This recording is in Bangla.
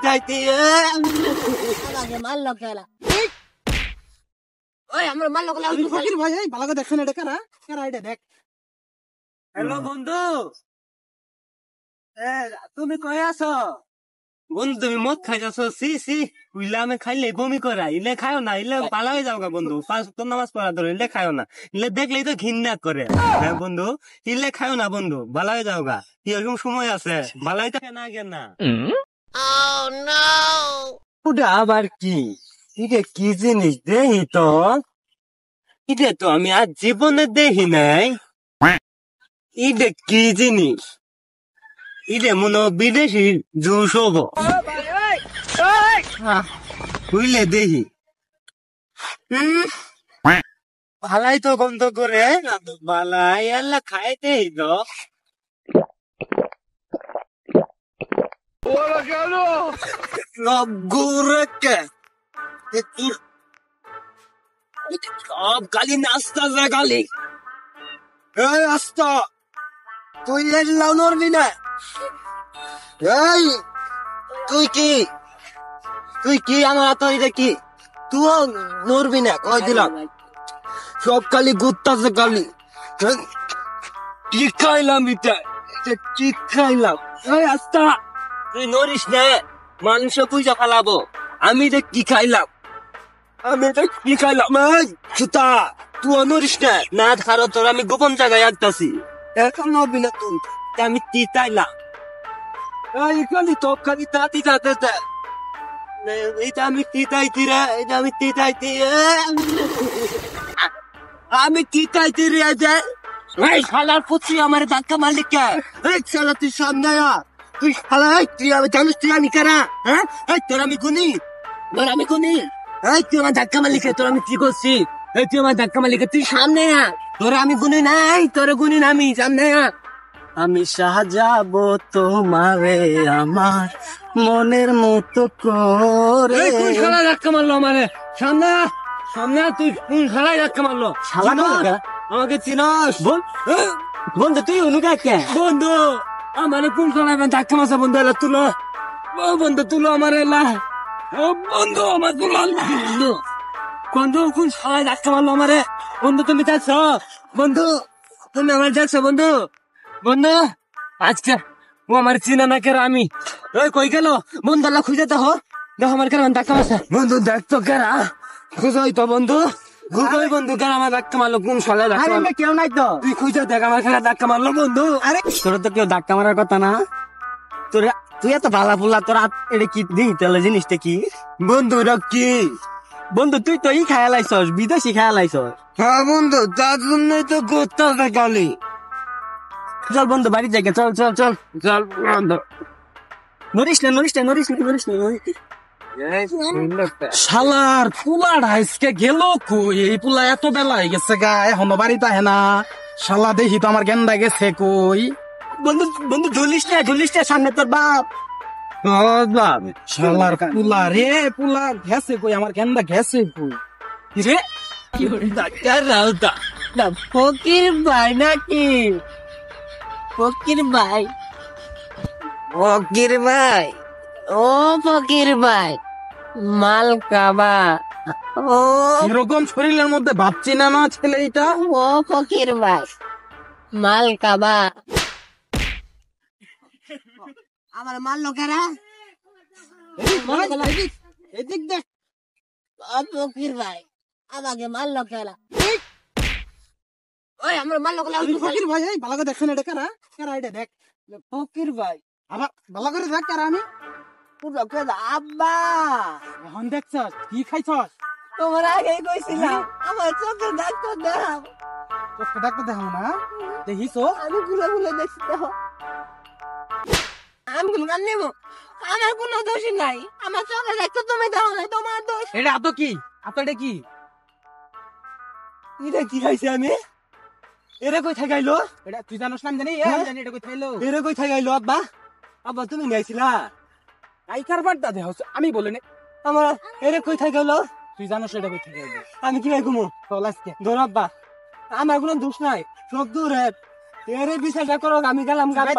তিতাইতে আমাকে মারলো কেলা ওই আমরা মারলো কেলা ফকির ভাই এই ভালো করে দেখছেন এটা কারা কারা এটা দেখ হ্যালো বন্ধু তুমি কই আছো বন্ধু তুমি মদ খাইছো সি সি উইলা আমি খাইলে বমি করা ইলে খাও না ইলে পালা হয়ে যাও গা বন্ধু পাঁচ তো নামাজ পড়া ধরো ইলে খাও না ইলে দেখলেই তো ঘৃণা করে হ্যাঁ বন্ধু ইলে খাও না বন্ধু ভালো হয়ে যাও গা এরকম সময় আছে ভালো হইতে না কেনা ওটা আবার কি এটা কি জিনিস দেখি তো এটা তো আমি আজ জীবনে দেখি নাই এটা কি জিনিস এটা মনে বিদেশি জুস হবো বুঝলে দেখি ভালাই তো গন্ধ করে ভালাই আল্লাহ খাইতে তো সব গালি নাস্তা যা গালি নাস্তা তুই লাউ নড়বি না এই তুই কি আমার তো এটা কি তুইও নড়বি না কই দিলাম সব কালি গুত্তাছে কালি কি খাইলাম এটা কি খাইলাম এই আস্তা তুই নড়িস না মানুষ পয়সা ফালাবো আমি এটা কি খাইলাম সুতা তুই নড়িস না না খারো তোর আমি গোপন জায়গায় আসতেছি এখন নড়বি না তুই আমি তিতাইলাম খালি তো খালি তাতি তাতে এটা আমি তিতাইতি রে এটা আমি তিতাইতি আমি তিতাইতি রে এই শালার পুত্রী আমার ধাক্কা মালিক এই শালা তুই সামনে তুই শালা তুই আমি জানিস তুই আমি কারা হ্যাঁ তোর আমি গুনি এই তুই আমার ধাক্কা মালিক তোর আমি কি করছি এই তুই আমার ধাক্কা মালিক তুই সামনে তোর আমি গুনি নাই তোর গুনি না আমি সামনে আমি সাজাবো তোমারে আমার মনের মতো করে কোন শালা ধাক্কা মারলো আমারে সামনে সামনে তুই কোন শালায় ধাক্কা মারলো শালা আমাকে চিনস বন্ধু তুই অনুকা কে বন্ধু আমারে কোন শালায় ধাক্কা মারছে বন্ধু এলা তুলো বন্ধু তুলো আমার এলা বন্ধু আমার বন্ধু বন্ধু কোন শালায় ধাক্কা মারলো আমারে বন্ধু তুমি যাচ্ছ বন্ধু তুমি আমার যাচ্ছ বন্ধু বন্ধু আজকে ও আমার চিনা না কেন আমি ওই কই গেল বন্ধু আল্লাহ খুঁজে দেখো দেখো আমার কেন ধাক্কা মারছে বন্ধু দেখতো কেরা খুঁজোই তো বন্ধু খুঁজোই বন্ধু কেন আমার ধাক্কা মারলো কোন সালে কেউ নাই তো তুই খুঁজে দেখ আমার কেন ধাক্কা মারলো বন্ধু আরে তোর তো কেউ ধাক্কা মারার কথা না তোরা তুই এত ভালা ফুলা তোর এটা কি দিই তাহলে জিনিসটা কি বন্ধু কি বন্ধু তুই তো খায়া লাইছস বিদেশি খায়া লাইছস হ্যাঁ বন্ধু তার জন্যই তো গোত্তা গালি চল বন্ধু বাড়ির জায়গা চল চল চল চল বন্ধু নড়িস না শালার পুলাটা আজকে গেল কই এই পুলা এত বেলা হয়ে গেছে গা এখনো বাড়িতে আহে না শালা দেখি তো আমার গেন্দা গেছে কই বন্ধু ঝুলিস না সামনে তোর বাপ শালার পুলা রে পুলা গেছে কই আমার গেন্দা গেছে কই রে ডাক্তার রাউতা ফকির ভাই নাকি ফকির ভাই ও ফকির ভাই মাল কাবা ও এরকম শরীরের মধ্যে ভাবছি না ছেলে এটা ও ফকির ভাই মাল কাবা আমার মাল লোকেরা এদিক দেখ ফকির ভাই আমাকে মাল লোকেরা ওই আমরা মাল লোকেরা ফকির ভাই ভালো করে দেখছেন এটা কারা এটা দেখ ফকির ভাই আবার ভালো করে দেখ কারা আমি আব্বা এখন দেখছস কি খাইছস তোমার আগেই কইছিলাম আমার চোখে ডাক্তার দেখাও চোখে ডাক্তার দেখাও না দেখিছো আমি গুলো দেখছি দেখো আমি গুলো গান নেবো আমার কোনো দোষই নাই আমার চোখে ডাক্তার তুমি দাও না তোমার দোষ এটা আতো কি এটা কি এটা কি খাইছি আমি এরে কই থাকাইলো এটা তুই জানোস না জানি জানি এটা কই থাইলো এরে কই থাকাইলো আব্বা আব্বা তুমি নিয়েছিলা আইকার বার্তা দেহ আমি বলে নে আমার এরে কই থাকাইলো তুই জানোস এটা কই থাকাইলো আমি কি ঘুমো চল আজকে ধর আব্বা আমার কোনো দোষ নাই সব দূর এরে বিচারটা করো আমি গেলাম গাড়ি